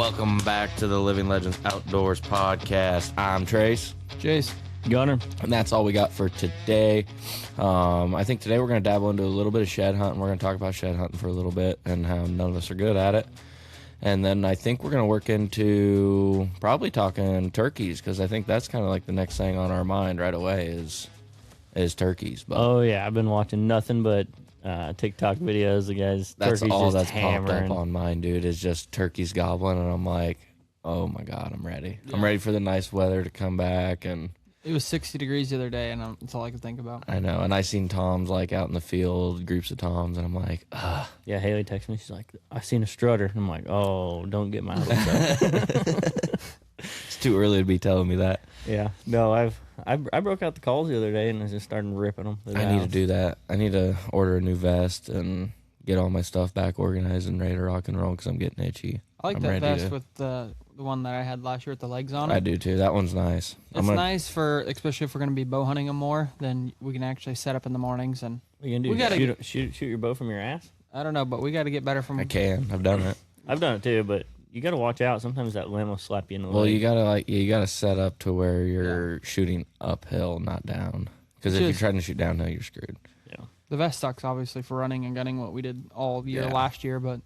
Welcome back to the Living Legends Outdoors podcast. I'm Trace. Jace. Gunner. And that's all we got for today. I think today we're going to dabble into a little bit of shed hunting. We're going to talk about shed hunting for a little bit and how none of us are good at it. And then I think we're going to work into probably talking turkeys, because I think that's kind of like the next thing on our mind right away is turkeys. But oh, yeah. I've been watching nothing but TikTok videos. The guys, that's turkeys all just that's hammering. popped up on mine, dude, is just turkeys gobbling. And I'm like, oh, my God, I'm ready. Yeah. I'm ready for the nice weather to come back. And it was 60 degrees the other day, and that's all I could think about. I know, and I seen toms like out in the field, groups of toms, and I'm like, ugh. Yeah, Haley texted me. She's like, I seen a strutter. And I'm like, oh, don't get my hopes up. It's too early to be telling me that. Yeah, no, I broke out the calls the other day and I just started ripping them. I need to do that. I need to order a new vest and get all my stuff back organized and ready to rock and roll because I'm getting itchy. I like that vest with the one that I had last year with the legs on it. I do too. That one's nice. It's nice for, especially if we're going to be bow hunting them more, then we can actually set up in the mornings. And we can shoot your bow from your ass? I don't know, but we got to get better from. I can. I've done it. I've done it too, but you got to watch out. Sometimes that limb will slap you in the leg. Well, you gotta set up to where you're shooting uphill, not down. Because if you're trying to shoot downhill, you're screwed. Yeah. The vest sucks, obviously, for running and gunning what we did all year last year. But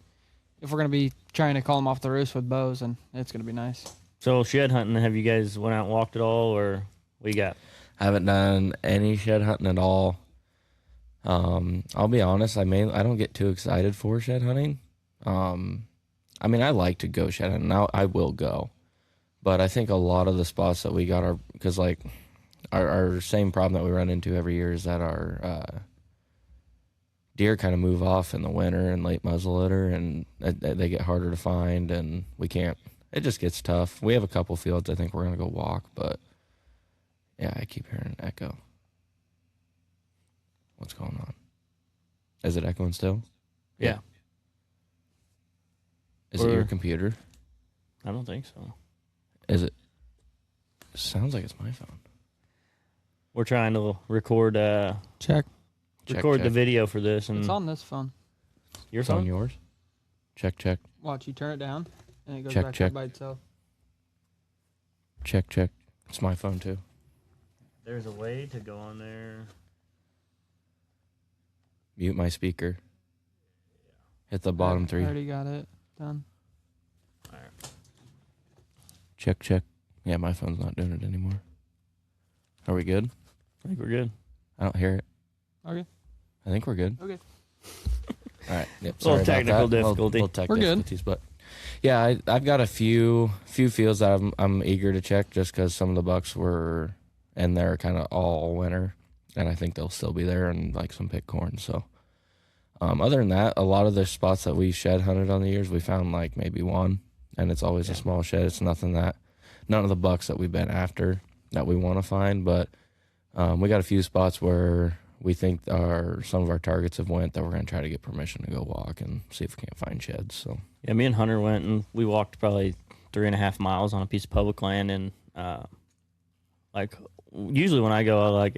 if we're going to be trying to call them off the roost with bows, then it's going to be nice. So shed hunting, have you guys went out and walked at all, or what you got? I haven't done any shed hunting at all. I'll be honest, I don't get too excited for shed hunting. I mean, I like to go shed hunting. Now I will go, but I think a lot of the spots that we got are because like our same problem that we run into every year is that our deer kind of move off in the winter and late muzzleloader, and they get harder to find, and we can't. It just gets tough. We have a couple fields I think we're gonna go walk, but yeah, I keep hearing an echo. What's going on? Is it echoing still? Yeah. Is it your computer? I don't think so. Is it? Sounds like it's my phone. We're trying to record Check. the video for this, and It's on this phone. your It's phone? on yours. Check. Watch, you turn it down, and it goes Check, back check. up by itself. Check. It's my phone too. There's a way to go on there. Mute my speaker. Hit the bottom three. I already got it done. All right. Check. Yeah, my phone's not doing it anymore. Are we good? I think we're good. I don't hear it. Okay. I think we're good. Okay. All right. Yep. Little Sorry technical about that. difficulty. Little tech We're good. difficulties, but yeah, I've got a few fields that I'm eager to check just because some of the bucks were in there kind of all winter, and I think they'll still be there, and like some pick corn. So, other than that, a lot of the spots that we shed hunted on the years, we found like maybe one, and it's always a small shed. It's none of the bucks that we've been after that we want to find, but we got a few spots where we think some of our targets have went that we're going to try to get permission to go walk and see if we can't find sheds. So yeah, me and Hunter went and we walked probably 3.5 miles on a piece of public land, and like usually when I go,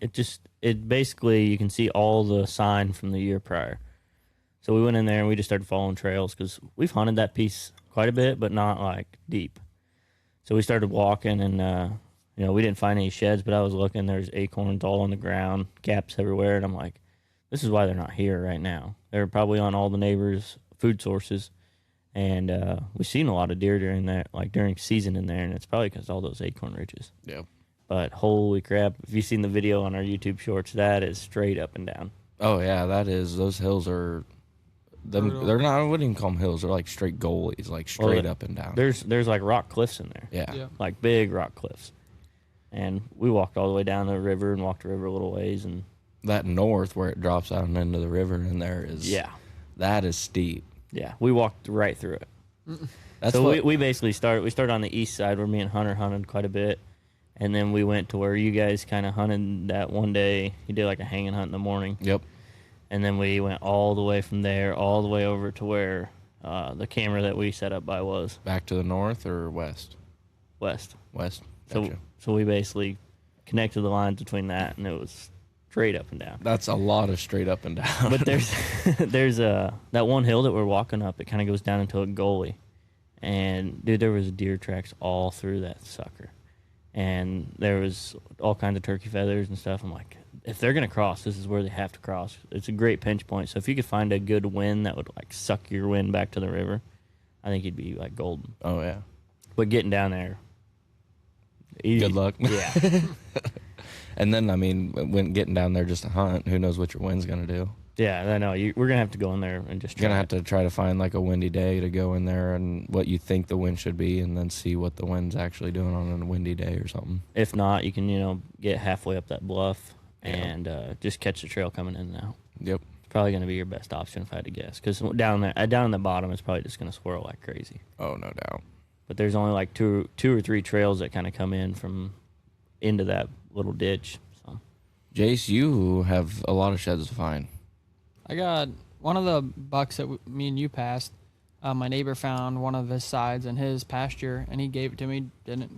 it basically you can see all the sign from the year prior. So we went in there and we just started following trails because we've hunted that piece quite a bit, but not like deep. So we started walking, and we didn't find any sheds, but I was looking. There's acorns all on the ground, gaps everywhere, and I'm like, this is why they're not here right now. They're probably on all the neighbors' food sources, and we've seen a lot of deer during season in there, and it's probably because all those acorn ridges. yeah. But holy crap, if you've seen the video on our YouTube shorts, that is straight up and down. Oh yeah, that is. Those hills are. They're not. I wouldn't even call them hills. They're like straight gullies, like straight up and down. There's like rock cliffs in there. Yeah. Like big rock cliffs. And we walked all the way down the river and walked the river a little ways, and That north where it drops out and into the river, and there is. Yeah. That is steep. Yeah, we walked right through it. That's so what, we basically started on the east side where me and Hunter hunted quite a bit, and then we went to where you guys kind of hunted that one day. You did like a hanging hunt in the morning. Yep. And then we went all the way from there, all the way over to where the camera that we set up by was. Back to the north or west? West. West. Gotcha. So we basically connected the lines between that, and it was straight up and down. That's a lot of straight up and down. But there's that one hill that we're walking up. It kind of goes down into a gully, And dude, there was deer tracks all through that sucker, and there was all kinds of turkey feathers and stuff. I'm like, if they're gonna cross, this is where they have to cross. It's a great pinch point. So if you could find a good wind that would like suck your wind back to the river, I think you'd be like golden. Oh yeah. But getting down there, easy. Good luck. Yeah. And then, I mean, when getting down there just to hunt, who knows what your wind's going to do. Yeah, I know. We're going to have to go in there and just You're going to have to try to find like a windy day to go in there and what you think the wind should be and then see what the wind's actually doing on a windy day or something. If not, you can, get halfway up that bluff Yeah. and just catch the trail coming in and out. Yep. It's probably going to be your best option if I had to guess. Because down in the bottom, it's probably just going to swirl like crazy. Oh, no doubt. But there's only like two or three trails that kind of come in from into that little ditch. So Jace, you have a lot of sheds to find. I got one of the bucks that me and you passed. My neighbor found one of his sides in his pasture, and he gave it to me. Didn't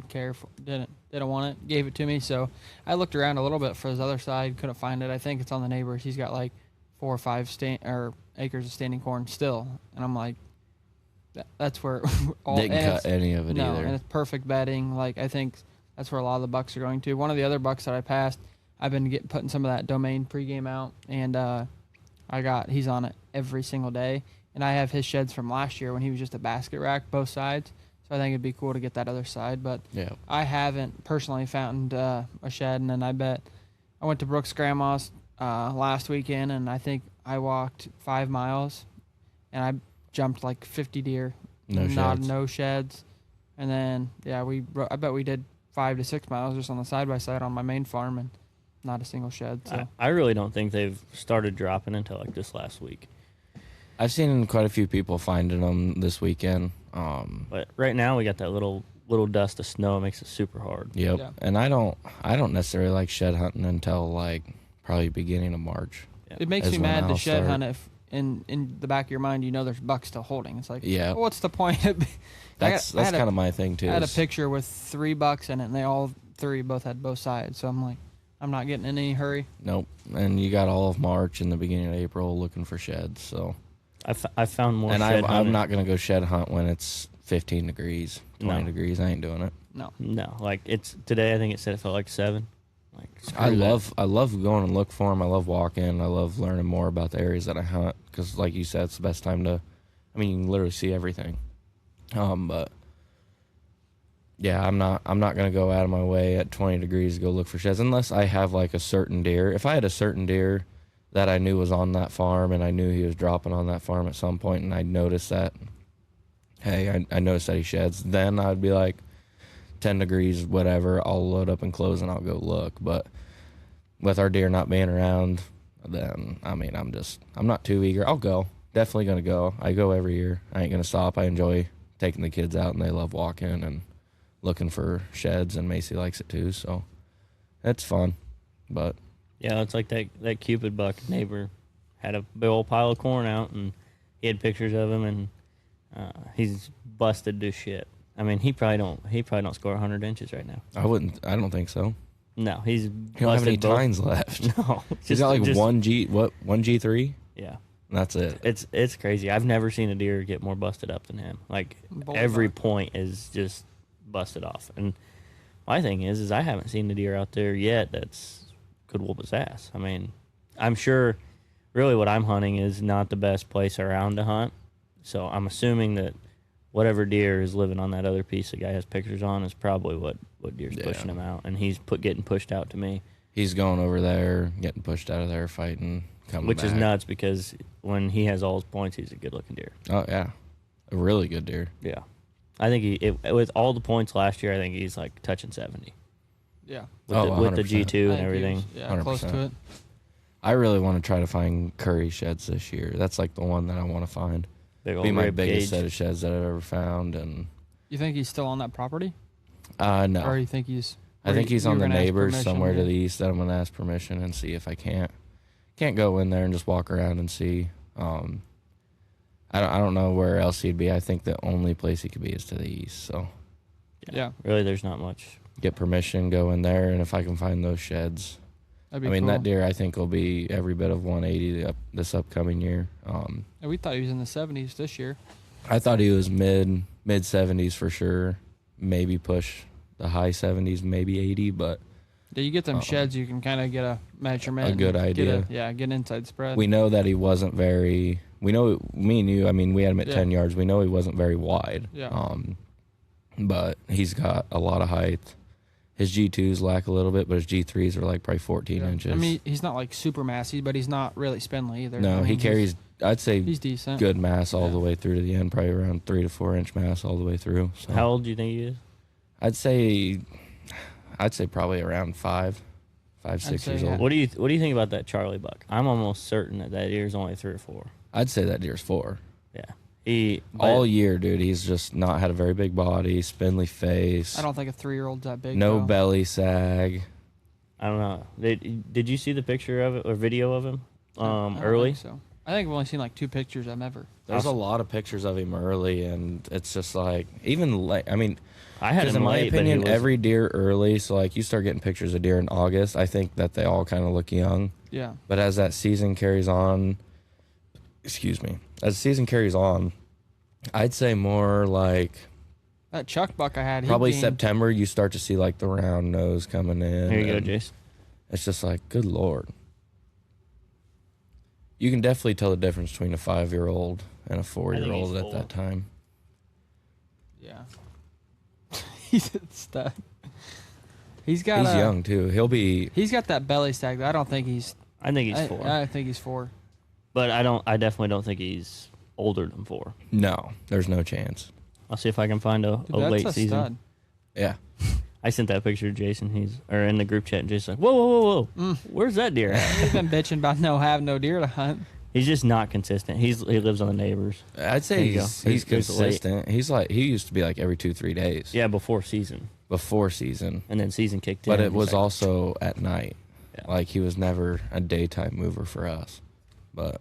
want it. Gave it to me. So I looked around a little bit for his other side. Couldn't find it. I think it's on the neighbor's. He's got like 4 or 5 acres of standing corn still, and I'm like, that's where all Didn't cut any of it no, either. and it's perfect bedding. Like I think that's where a lot of the bucks are going to. One of the other bucks that I passed, I've been putting some of that domain pregame out, and he's on it every single day. And I have his sheds from last year when he was just a basket rack, both sides. So I think it'd be cool to get that other side. But Yeah. I haven't personally found a shed, and then I bet I went to Brooks' grandma's last weekend, and I think I walked 5 miles, and I jumped like 50 deer. No sheds. And then I bet we did 5 to 6 miles just on the side by side on my main farm, and not a single shed. So I really don't think they've started dropping until like this last week. I've seen quite a few people finding them this weekend. But right now we got that little dust of snow. It makes it super hard. Yep. Yeah. And I don't necessarily like shed hunting until like probably beginning of March. it makes Is me when mad to I'll shed start. hunt if in the back of your mind you know there's bucks still holding. It's like, Yeah. well, what's the point? That's kind of my thing too. I had a is- picture with 3 bucks in it, and they all 3 both had both sides. So I'm like, I'm not getting in any hurry. Nope. And you got all of March and the beginning of April looking for sheds. So. I found more. And shed I'm hunting. not going to go shed hunt when it's 15 degrees, 20 No. degrees. I ain't doing it. No, like it's today. I think it said it felt like 7. Like I screw that. love going and look for them. I love walking. I love learning more about the areas that I hunt because, like you said, it's the best time to. I mean, you can literally see everything. But yeah, I'm not going to go out of my way at 20 degrees to go look for sheds unless I have like a certain deer. If I had a certain deer that I knew was on that farm and I knew he was dropping on that farm at some point and I noticed that, hey, I noticed that he sheds, then I'd be like 10 degrees, whatever, I'll load up and close and I'll go look. But with our deer not being around, then, I mean, I'm not too eager. I'll go. Definitely going to go. I go every year. I ain't going to stop. I enjoy taking the kids out and they love walking and looking for sheds, and Macy likes it too, so it's fun. But Yeah, it's like that Cupid buck neighbor had a big old pile of corn out, and he had pictures of him, and he's busted to shit. I mean, he probably don't score 100 inches right now. I don't think so. No, he's He don't have any busted both- tines left. No, He's got like one G3? Yeah, And that's it. it's crazy. I've never seen a deer get more busted up than him. Like Boulder every buck. point is just busted off. And my thing is I haven't seen the deer out there yet that's could whoop his ass. I mean, I'm sure really what I'm hunting is not the best place around to hunt. So I'm assuming that whatever deer is living on that other piece the guy has pictures on is probably what deer's Yeah. pushing him out. And he's getting pushed out to me, He's going over there, getting pushed out of there, fighting, coming which is back. nuts because when he has all his points, he's a good looking deer. Oh, yeah. A really good deer. Yeah. I think with all the points last year, I think he's like touching 70 Yeah. with the 100%. G2 I and think he everything. was, yeah, close 100%. to it. I really want to try to find Curry sheds this year. That's like the one that I want to find. Big old Be my rib biggest cage. set of sheds that I've ever found. And You think he's still on that property, no. or you think he's? I think he's you on were the gonna ask neighbors permission, somewhere to yeah. the east that I'm going to ask permission and see if I can't go in there and just walk around and see. I don't know where else he'd be. I think the only place he could be is to the east. So Yeah, Really, there's not much. get permission, go in there, and if I can find those sheds. that'd be I mean, cool. that deer I think will be every bit of 180 this upcoming year. And we thought he was in the 70s this year. I thought he was mid mid 70s for sure. Maybe push the high 70s, maybe 80, but Yeah, you get them sheds, you can kind of get a measurement. A good and idea. Get an inside spread. we know that he wasn't very. We know, me and you, I mean, we had him at Yeah. 10 yards. We know he wasn't very wide. Yeah. But he's got a lot of height. His G2s lack a little bit, but his G3s are like probably 14 Yeah. inches. I mean, he's not like super massy, but he's not really spindly either. no, I mean, he carries, I'd say, He's decent. good mass all Yeah. the way through to the end, probably around 3 to 4 inch mass all the way through. So How old do you think he is? I'd say probably around 5, 6 say, years yeah. old. What do you think about that Charlie buck? I'm almost certain that deer is only 3 or 4. I'd say that deer's 4. Yeah, he All year, dude. He's just not had a very big body, spindly face, I don't think a 3-year-old's that big. no though. belly sag. I don't know. Did you see the picture of it or video of him I don't early? think so I think I've only seen like 2 pictures of him ever. There's a lot of pictures of him early, and it's just like, even like, I mean, I had because him in my late, but he opinion, was, every deer early, so like you start getting pictures of deer in August, I think that they all kind of look young. Yeah. But as that season carries on, as the season carries on, I'd say more like That Chuck buck I had, he probably gained- September, you start to see like the round nose coming in. Here you go, and Jace. It's just like, good Lord. You can definitely tell the difference between a 5-year-old and a 4-year-old he's at 4. that time. Yeah. He's a stud. He's got He's young too. He's got that belly sag. Though. I don't think he's. I think he's 4, I think he's 4. but I definitely don't think he's older than 4. No, there's no chance. I'll see if I can find a Dude, that's late a season. stud. Yeah. I sent that picture to Jason. He's in the group chat, and Jason's like, "Whoa! Where's that deer at?" He's been bitching about having no deer to hunt. He's just not consistent. He lives on the neighbors. I'd say There you go. he's There's the late. consistent. He used to be like every 2-3 days. Yeah, before season, Before season. and then season kicked in. But it He's was like, also at night. Yeah. Like he was never a daytime mover for us. But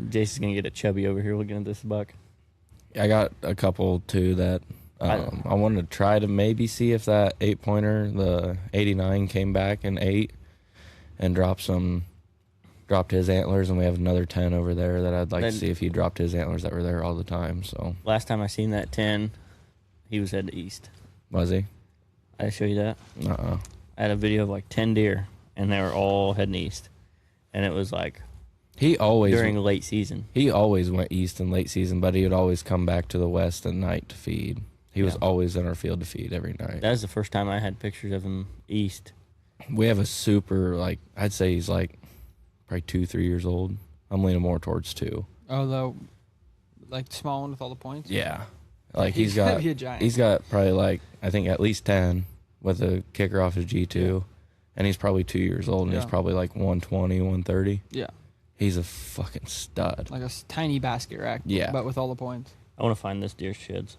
Jason's gonna get a chubby over here looking at this buck. I got a couple too that I wanted to try to maybe see if that 8-pointer, the 89, came back and ate and dropped his antlers, and we have another 10 over there that I'd like to see if he dropped his antlers that were there all the time. So Last time I seen that 10, he was heading east. was he? I show you that. Uh-uh. I had a video of like 10 deer, and they were all heading east, and it was like He always during late season. He always went east in late season, but he would always come back to the west at night to feed. He was Yeah. always in our field to feed every night. That was the first time I had pictures of him east. We have a super, like, I'd say he's like probably 2-3 years old. I'm leaning more towards 2. Oh, the like small one with all the points. Yeah. Like He's he's gonna got be a giant. he's got probably like, I think at least 10 with a kicker off his G2. And he's probably 2 years old, and he's Yeah. probably like 120, 130. Yeah, He's a fucking stud. like a tiny basket rack. Yeah. but with all the points. I want to find this deer's sheds.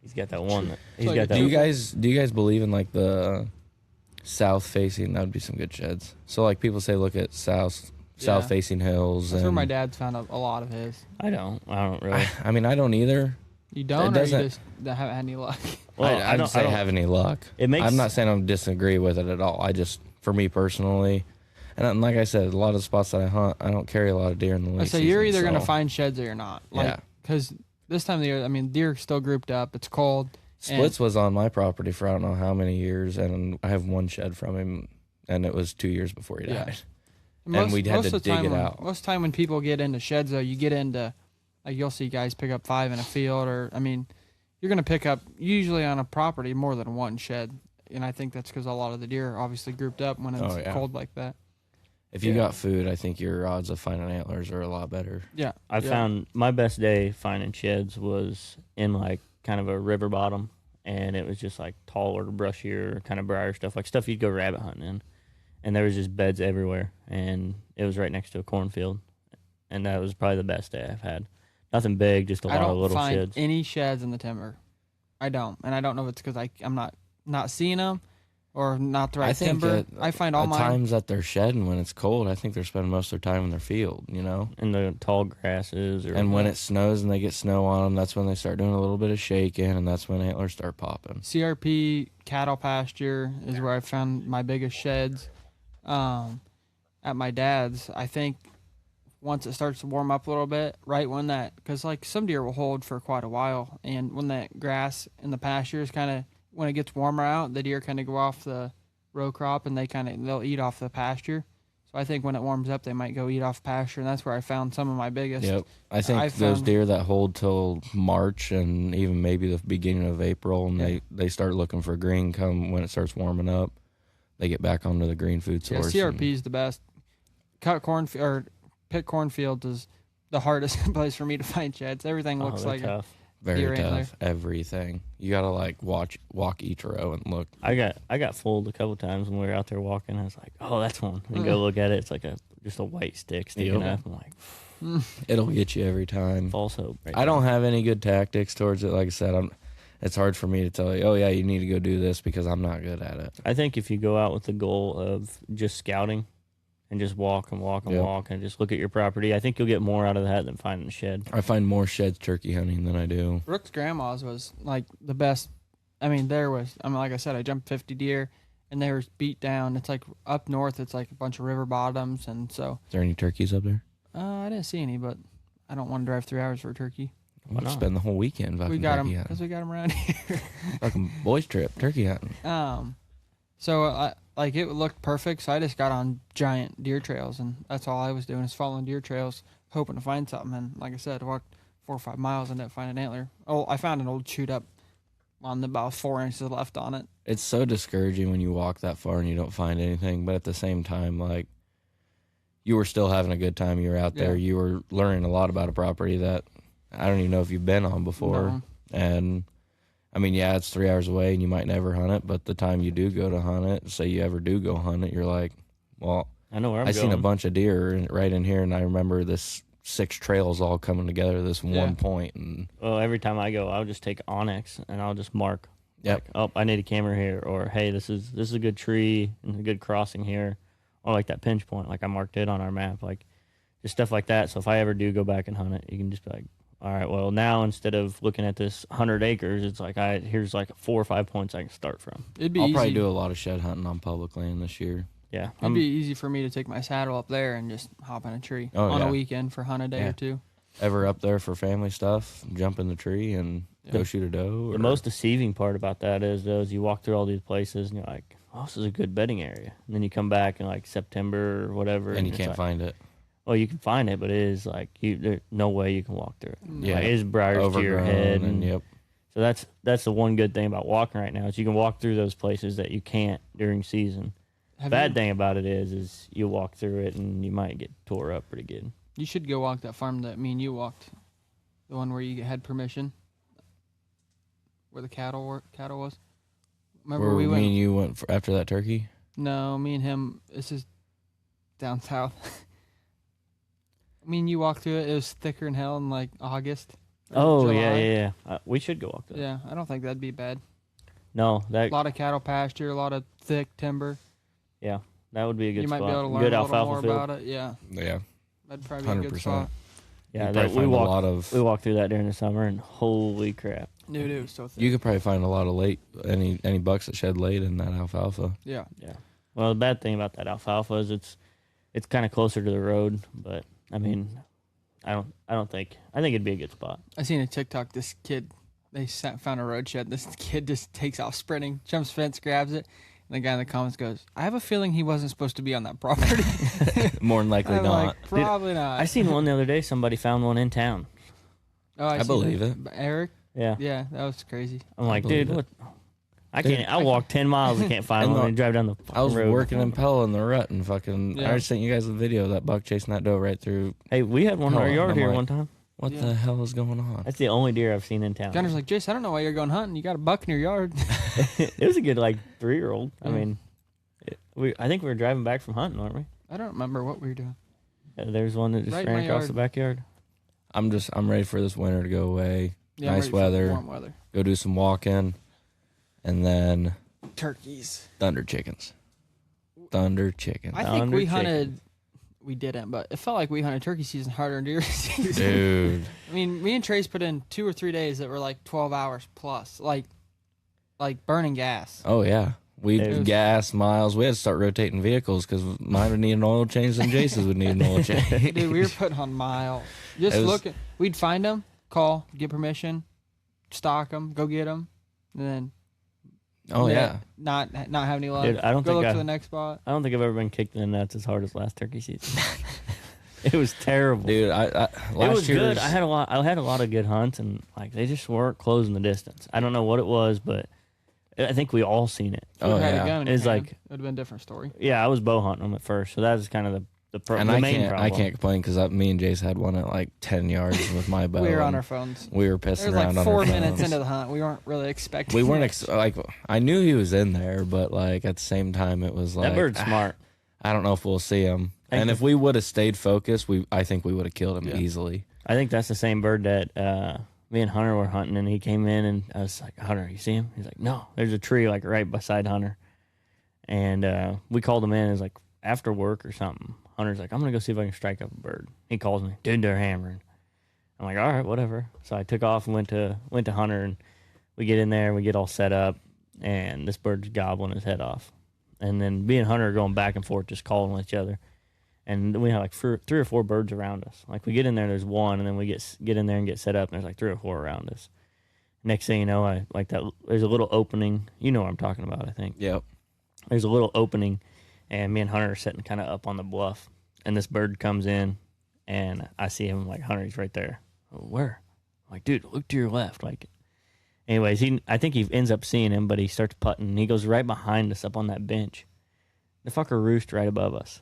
He's got that one. He's like got a that. Do you guys believe in like the south facing? That would be some good sheds. So like people say, look at south facing hills. That's where and my dad's found a lot of his. I don't really. I mean, I don't either. You don't, It or you doesn't- just haven't had any luck. Well, I don't say have any luck. It makes- I'm not saying I disagree with it at all. I just, for me personally, and like I said, a lot of the spots that I hunt, I don't carry a lot of deer in the late So you're season, either gonna so find sheds or you're not. Like, Yeah. Because this time of the year, I mean, deer are still grouped up. It's cold. Splits was on my property for I don't know how many years, and I have one shed from him, and it was 2 years before he Yeah. died. And we'd had to of the dig time it when- out. Most of the time when people get into sheds, though, you get into, like, you'll see guys pick up 5 in a field, or, I mean, you're going to pick up, usually on a property, more than one shed. And I think that's because a lot of the deer are obviously grouped up when it's Oh, yeah. cold like that. If you Yeah. got food, I think your odds of finding antlers are a lot better. Yeah. I found my best day finding sheds was in like kind of a river bottom, and it was just like taller, brushier, kind of briar stuff, like stuff you'd go rabbit hunting in. And there was just beds everywhere, and it was right next to a cornfield, and that was probably the best day I've had. Nothing big, just a I lot of don't little find sheds. any sheds in the timber. I don't. And I don't know if it's because I'm not seeing them or not the right I think timber. at, I find all at mine. times that they're shedding when it's cold, I think they're spending most of their time in their field, you know? In the tall grasses, or And when it snows and they get snow on them, that's when they start doing a little bit of shaking, and that's when antlers start popping. CRP cattle pasture is where I found my biggest sheds. At my dad's, I think once it starts to warm up a little bit, right when that, because like some deer will hold for quite a while, and when that grass in the pastures kind of, when it gets warmer out, the deer kind of go off the row crop and they'll eat off the pasture. So I think when it warms up, they might go eat off pasture, and that's where I found some of my biggest. Yep. I think those deer that hold till March and even maybe the beginning of April, and they start looking for green come when it starts warming up. They get back onto the green food source. Yeah, CRP is the best. Pick cornfields is the hardest place for me to find sheds. Everything looks like tough. Very deer tough. antler. Everything. You gotta like walk each row and look. I got fooled a couple times when we were out there walking. I was like, oh, that's one. And go look at it. It's like just a white stick sticking Yep. up. I'm like, It'll get you every time. false hope. Right I don't have any good tactics towards it. Like I said, it's hard for me to tell you, oh yeah, you need to go do this because I'm not good at it. I think if you go out with the goal of just scouting and just walk and walk and Yep. walk and just look at your property, I think you'll get more out of that than finding a shed. I find more sheds turkey hunting than I do. Rook's grandma's was like the best. I mean, like I said, I jumped 50 deer and they were beat down. It's like up north, it's like a bunch of river bottoms. And so, Is there any turkeys up there? I didn't see any, but I don't want to drive 3 hours for a turkey. We'll not? spend the whole weekend fucking We got turkey them hunting. because we got them around here. Fucking boys trip, turkey hunting. So it looked perfect. So I just got on giant deer trails, and that's all I was doing is following deer trails, hoping to find something. And like I said, I walked 4 or 5 miles and didn't find an antler. Oh, I found an old chewed up on about 4 inches left on it. It's so discouraging when you walk that far and you don't find anything, but at the same time, like, you were still having a good time. You were out there. Yeah. You were learning a lot about a property that I don't even know if you've been on before. No. And I mean, yeah, it's 3 hours away and you might never hunt it, but the time you do go to hunt it, say you ever do go hunt it, you're like, well, I know where I'm I going. seen a bunch of deer right in here, and I remember this 6 trails all coming together this one point. And Well, every time I go, I'll just take Onyx and I'll just mark. Yep. Like, oh, I need a camera here, or hey, this is a good tree and a good crossing here, or like that pinch point, like I marked it on our map, like just stuff like that. So if I ever do go back and hunt it, you can just be like, all right, well now instead of looking at this 100 acres, it's like here's like 4 or 5 points I can start from. It'd be I'll easy. probably do a lot of shed hunting on public land this year. Yeah, It'd be easy for me to take my saddle up there and just hop in a tree on yeah. a weekend for hunt a day Yeah. or two. Ever up there for family stuff, jump in the tree and go shoot a doe? the or- most deceiving part about that is you walk through all these places and you're like, oh, this is a good bedding area, and then you come back in like September or whatever, and you it's can't like, find it. well, you can find it, but it is like there's no way you can walk through it. Yeah. Like, it is briars to your Overgrown head, and yep. so that's the one good thing about walking right now is you can walk through those places that you can't during season. Bad thing about it is you walk through it and you might get tore up pretty good. You should go walk that farm that me and you walked, the one where you had permission, where the cattle was. Remember Where we me went? and you went after that turkey? No, me and him. This is down south. Me and you walked through it. It was thicker than hell in like August. or Oh July. yeah. We should go walk through. Yeah, I don't think that'd be bad. No, A that lot of cattle pasture, a lot of thick timber. that would be a good You might spot. be able to learn Good a little alfalfa more field. about it. Yeah, Yeah, that'd probably be a good 100%. spot. Yeah, you that, probably we find a walked. lot of. We walked through that during the summer, and holy crap! Dude, it was so thick. You could probably find a lot of any bucks that shed late in that alfalfa. Yeah. Well, the bad thing about that alfalfa is it's kind of closer to the road, but I mean, I think it'd be a good spot. I seen a TikTok. This kid, found a road shed. This kid just takes off sprinting, jumps fence, grabs it, and the guy in the comments goes, "I have a feeling he wasn't supposed to be on that property." More than likely I'm not. like, probably not. I seen one the other day. Somebody found one in town. Oh, I seen believe that. it. Eric. Yeah, Yeah, that was crazy. I'm like, believe dude, it. what? I Dude, can't. I walk 10 miles. I can't find And one look, and drive down the. I was road. working in Pella in the rut and fucking. Yeah. I sent you guys a video of that buck chasing that doe right through. Hey, we had one in our Oh, yard I'm here like- one time. What Yeah. the hell is going on? That's the only deer I've seen in town. Gunner's like, Jace, I don't know why you're going hunting. You got a buck in your yard. It was a good 3-year-old. I Yeah. mean, I think we were driving back from hunting, weren't we? I don't remember what we were doing. There's one that just Right in ran my across yard. the backyard. I'm ready for this winter to go away. Yeah, I'm Nice ready for weather. warm weather. Go do some walking, and then Turkeys. thunder chickens. Thunder chickens. I think Thunder we chicken. hunted. We didn't, but it felt like we hunted turkey season harder than deer season. Dude. I mean, me and Trace put in 2 or 3 days that were like 12 hours plus, like burning gas. Oh yeah. We gas miles. We had to start rotating vehicles because mine would need an oil change and Jason's would need an oil change. Dude, we were putting on miles. Just looking. We'd find them, call, get permission, stock them, go get them, and then. Oh yeah. Not have any luck. Dude, I don't go think look for the next spot. I don't think I've ever been kicked in the nuts as hard as last turkey season. It was terrible, dude. It was good. I had a lot of good hunts, and like they just weren't closing the distance. I don't know what it was, but I think we all seen it. Oh yeah. It's like it would have been a different story. Yeah, I was bow hunting them at first, so that was kind of the main problem. I can't complain because me and Jace had one at like 10 yards with my bow. We were on our phones. We were pissing around like on 4 our minutes phones. into the hunt. We weren't really expecting. We weren't like I knew he was in there, but like at the same time it was like that bird's smart. I don't know if we'll see him. And if we would have stayed focused, I think we would have killed him easily. I think that's the same bird that me and Hunter were hunting, and he came in, and I was like, Hunter, you see him? He's like, no, there's a tree like right beside Hunter. And we called him in. It was like after work or something. Hunter's like, I'm going to go see if I can strike up a bird. He calls me, dude, they're hammering. I'm like, all right, whatever. So I took off and went to Hunter, and we get in there, we get all set up, and this bird's gobbling his head off. And then me and Hunter are going back and forth, just calling each other. And we have like 3 or 4 birds around us. Like we get in there, there's one, and then we get in there and get set up, and there's like 3 or 4 around us. Next thing you know, I like that. There's a little opening. You know what I'm talking about, I think. Yep. There's a little opening, and me and Hunter are sitting kind of up on the bluff, and this bird comes in, and I see him like, Hunter, he's right there. Where? I'm like, dude, look to your left. Like, anyways, I think he ends up seeing him, but he starts putting, and he goes right behind us up on that bench. The fucker roost right above us.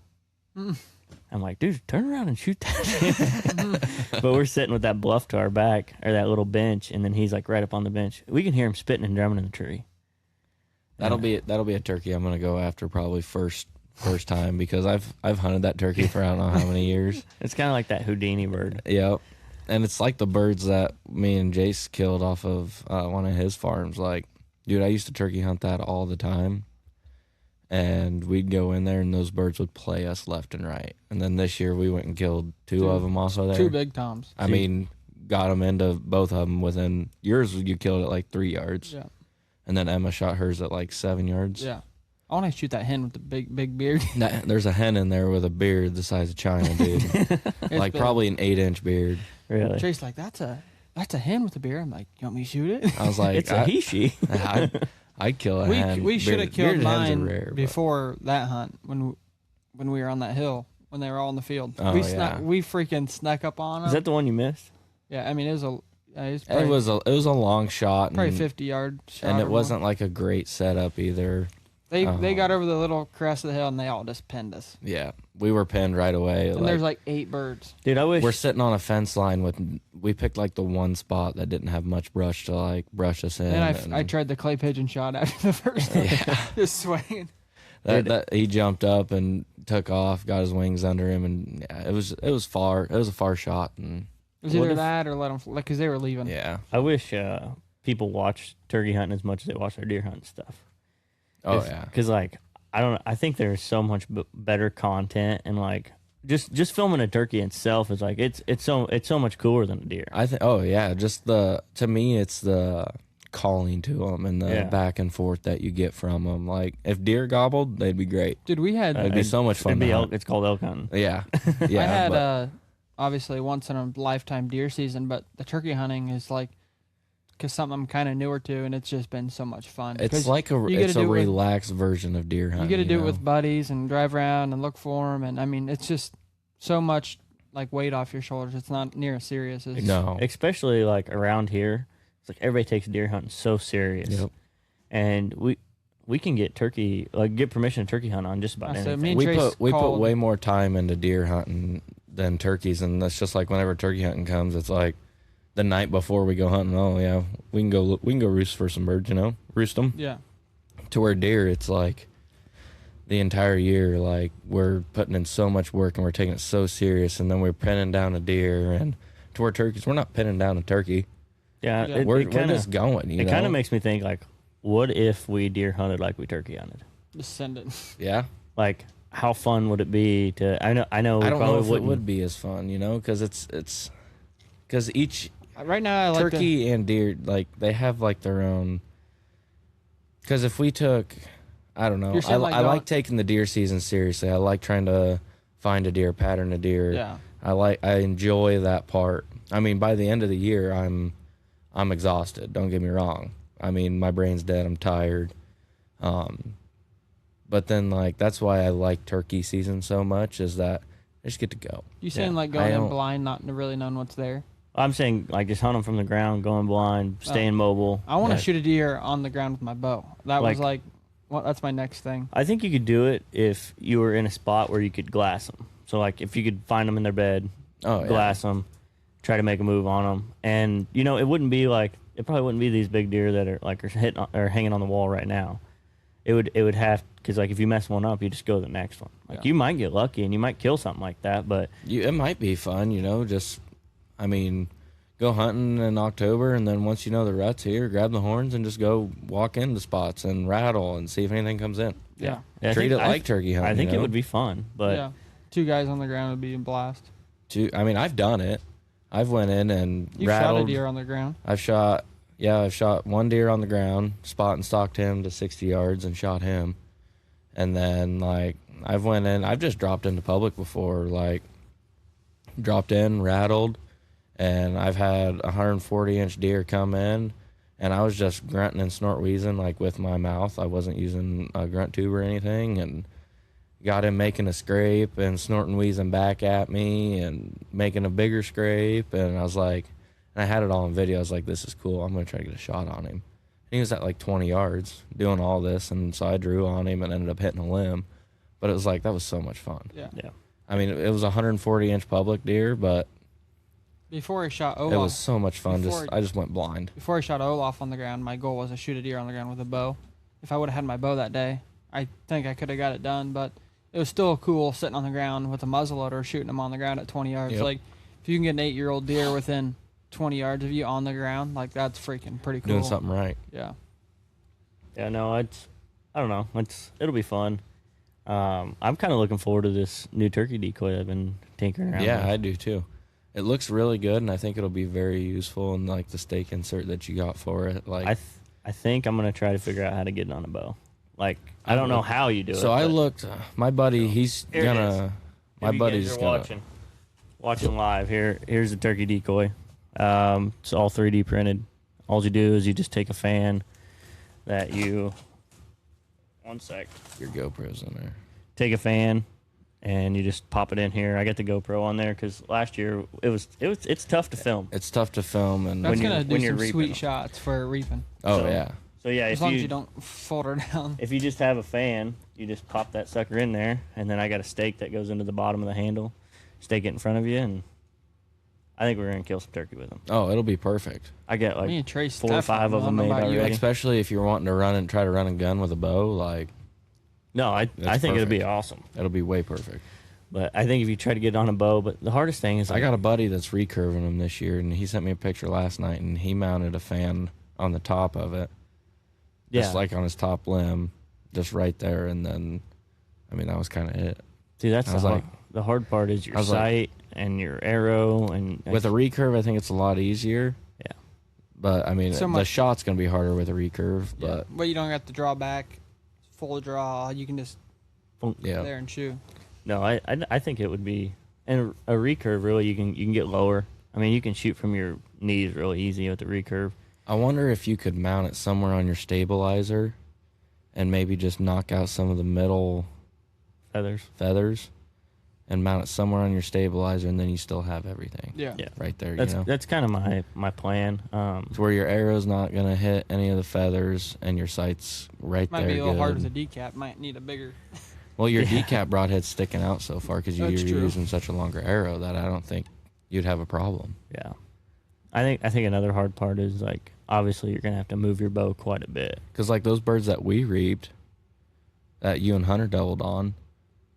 I'm like, dude, turn around and shoot that. But we're sitting with that bluff to our back, or that little bench, and then he's like right up on the bench. We can hear him spitting and drumming in the tree. That'll be a turkey I'm gonna go after probably first time because I've hunted that turkey for I don't know how many years. It's kind of like that Houdini bird. Yep. And it's like the birds that me and Jace killed off of one of his farms. Like, dude, I used to turkey hunt that all the time. And we'd go in there, and those birds would play us left and right. And then this year, we went and killed two of them also there. 2 big toms. I mean, got them into both of them within yours. You killed at like 3 yards. Yeah. And then Emma shot hers at like 7 yards. Yeah. I want to shoot that hen with the big beard. There's a hen in there with a beard the size of China, dude. Like probably an 8-inch beard. Really? Trace's like, that's a hen with a beard. I'm like, you want me to shoot it? I was like, It's a he-she. I'd kill a hen. We should have killed bearded hens are mine rare, before that hunt when we were on that hill when they were all in the field. Oh, yeah. We freaking snuck up on them. Is that the one you missed? Yeah, I mean it was a long shot. Probably and, 50-yard shot. And it or wasn't more. like a great setup either. They got over the little crest of the hill and they all just pinned us. Yeah, we were pinned right away. And there's like 8 birds. Dude, I wish we're sitting on a fence line we picked like the one spot that didn't have much brush to like brush us in. And I tried the clay pigeon shot after the first one. Just swinging. That he jumped up and took off, got his wings under him, and yeah, it was far. It was a far shot, and it was either that or let them because they were leaving. Yeah, I wish people watch turkey hunting as much as they watch their deer hunting stuff. Oh yeah, because like I don't know, I think there's so much better content, and like just filming a turkey itself is like it's so much cooler than a deer. I think. Oh yeah, just to me it's the calling to them and the back and forth that you get from them. Like if deer gobbled, they'd be great. Dude, we had it'd be so much fun. It's called elk hunting. Yeah, yeah. I had obviously once in a lifetime deer season, but the turkey hunting is like. Because something I'm kind of newer to, and it's just been so much fun. It's like a relaxed version of deer hunting. You get to do it with buddies and drive around and look for them, and I mean, it's just so much like weight off your shoulders. It's not near as serious as no, especially like around here. It's like everybody takes deer hunting so serious, and we can get permission to turkey hunt on just about anything. We put way more time into deer hunting than turkeys, and that's just like whenever turkey hunting comes, it's like. The night before we go hunting, oh yeah, we can go roost for some birds, roost them. Yeah. To where deer, it's like the entire year, like we're putting in so much work and we're taking it so serious, and then we're pinning down a deer. And to where turkeys, we're not pinning down a turkey. Yeah, we're just going. It kind of makes me think like, what if we deer hunted like we turkey hunted? Just send it. Yeah. Like, how fun would it be to? I know. I don't know if it would be as fun, because it's because each. Right now, I like turkey and deer, like they have like their own. Because if we took I don't know. You're saying, like, I going- like taking the deer season seriously. I like trying to find a deer, pattern a deer. Yeah. I enjoy that part. I mean, by the end of the year, I'm exhausted. Don't get me wrong. I mean, my brain's dead. I'm tired. But then, like, that's why I like turkey season so much, is that I just get to go. You saying Yeah. like I going in don't- blind, not really knowing what's there? I'm saying like just hunt them from the ground, going blind, staying mobile. I want to Yeah. shoot a deer on the ground with my bow. That was Like- well, that's my next thing. I think you could do it if you were in a spot where you could glass them. So like if you could find them in their bed, Oh, yeah. glass them, try to make a move on them, and you know it probably wouldn't be these big deer that are hanging on the wall right now. It would have, because like if you mess one up, you just go to the next one. Like Yeah. you might get lucky and you might kill something like that, but It might be fun, just, I mean, go hunting in October, and then once you know the rut's here, grab the horns and just go walk into spots and rattle and see if anything comes in. Yeah. I Treat think- it like turkey hunting. I think you it know? would be fun, but Yeah. 2 guys on the ground would be a blast. I mean, I've done it. I've went in and You rattled. shot a deer on the ground. I've shot one deer on the ground, spot and stalked him to 60 yards and shot him. And then, like, I've just dropped into public before, like, dropped in, rattled, and I've had a 140-inch deer come in, and I was just grunting and snort wheezing, like, with my mouth. I wasn't using a grunt tube or anything, and got him making a scrape and snorting wheezing back at me and making a bigger scrape, and I was like, and I had it all on video. I was like, this is cool. I'm going to try to get a shot on him. He was at like 20 yards doing all this, and so I drew on him and ended up hitting a limb. But it was like, that was so much fun. Yeah. yeah. I mean, it was a 140-inch public deer, but Before I shot it Olaf, was so much fun. Before- I just went blind. before I shot Olaf on the ground, my goal was to shoot a deer on the ground with a bow. If I would have had my bow that day, I think I could have got it done. But it was still cool sitting on the ground with a muzzleloader shooting them on the ground at 20 yards. Yep. Like, if you can get an 8-year-old deer within 20 yards of you on the ground, like, that's freaking pretty cool. Doing something right. Yeah. Yeah, no, I don't know. It'll be fun. I'm kind of looking forward to this new turkey decoy I've been tinkering around Yeah, with. I do too. It looks really good, and I think it'll be very useful. And like the stake insert that you got for it, like I think I'm gonna try to figure out how to get it on a bow. Like I don't know how you do it. so. I but looked. My buddy, he's Here it is. gonna. if My you buddy's guys are gonna. watching live. Here's the turkey decoy. It's all 3D printed. All you do is you just take a fan that you. One sec. Your GoPro's in there. Take a fan and you just pop it in here. I got the GoPro on there because last year it's tough to film. It's tough to film, and That's When going to when do you're some reaping sweet them. shots for reaping. oh so- yeah, So yeah, As long as you don't fold her down. if you just have a fan, you just pop that sucker in there, and then I got a stake that goes into the bottom of the handle. Stake it in front of you, and I think we're gonna kill some turkey with them. oh, it'll be perfect. I got Me like and Trace 4 or 5 of definitely them know made about you. already. Especially if you're wanting to try to run a gun with a bow, like no, I That's think it'll be perfect. awesome. it'll be way perfect. But I think if you try to get it on a bow, but the hardest thing is I got a buddy that's recurving them this year, and he sent me a picture last night, and he mounted a fan on the top of it, just like on his top limb, just right there, and then, I mean, that was kind of it. See, that's I was like- the hard part is your I was like- sight and your arrow and With a recurve, I think it's a lot easier. Yeah. But I mean, So the much- shot's gonna be harder with a recurve. But But you don't have to draw back, full draw. You can just yeah, there and shoot. No, I think it would be, and a recurve really you can get lower. I mean, you can shoot from your knees really easy with the recurve. I wonder if you could mount it somewhere on your stabilizer, and maybe just knock out some of the middle feathers, and mount it somewhere on your stabilizer, and then you still have everything. Yeah. Yeah. Right there. That's you know, that's kind of my plan. it's where your arrow's not gonna hit any of the feathers, and your sight's right Might there. be a little hard good. with a decap. Might need a bigger. Well, your Yeah. decap broadhead's sticking out so far because you're That's true. using such a longer arrow that I don't think you'd have a problem. Yeah, I think another hard part is like obviously you're gonna have to move your bow quite a bit. Because like those birds that we reaped, that you and Hunter doubled on,